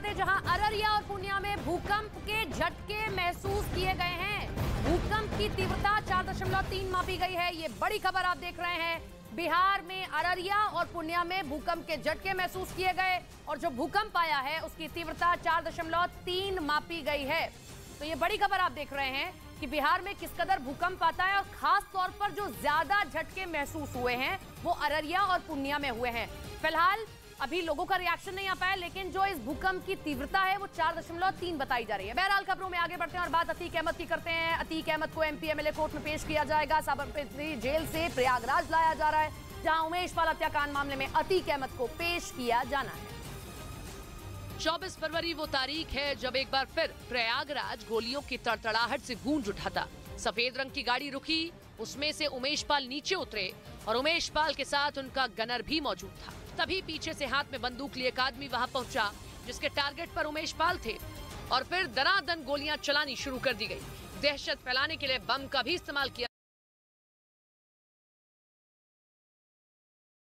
बात है जहां अररिया और पूर्णिया में भूकंप के झटके महसूस किए गए हैं। भूकंप की तीव्रता 4.3 मापी गई है। ये बड़ी खबर आप देख रहे हैं। बिहार में अररिया और पूर्णिया में भूकंप के झटके महसूस किए गए और जो भूकंप आया है उसकी तीव्रता 4.3 मापी गई है। तो ये बड़ी खबर आप देख रहे हैं कि बिहार में किस कदर भूकंप आता है और खास तौर पर जो ज्यादा झटके महसूस हुए हैं वो अररिया और पूर्णिया में हुए हैं। फिलहाल अभी लोगों का रिएक्शन नहीं आ पाया, लेकिन जो इस भूकंप की तीव्रता है वो 4.3 बताई जा रही है। बहरहाल खबरों में आगे बढ़ते हैं और बात अतीक अहमद की करते हैं। अतीक अहमद को एमपी एमएलए कोर्ट में पेश किया जाएगा। साबरमती जेल से प्रयागराज लाया जा रहा है, जहां उमेश पाल हत्याकांड मामले में अतीक अहमद को पेश किया जाना है। 24 फरवरी वो तारीख है जब एक बार फिर प्रयागराज गोलियों की तड़तड़ाहट से गूंज उठा था। सफेद रंग की गाड़ी रुकी, उसमें से उमेश पाल नीचे उतरे और उमेश पाल के साथ उनका गनर भी मौजूद था। तभी पीछे से हाथ में बंदूक लिए एक आदमी वहां पहुंचा जिसके टारगेट पर उमेश पाल थे और फिर दनादन गोलियां चलानी शुरू कर दी गई। दहशत फैलाने के लिए बम का भी इस्तेमाल किया।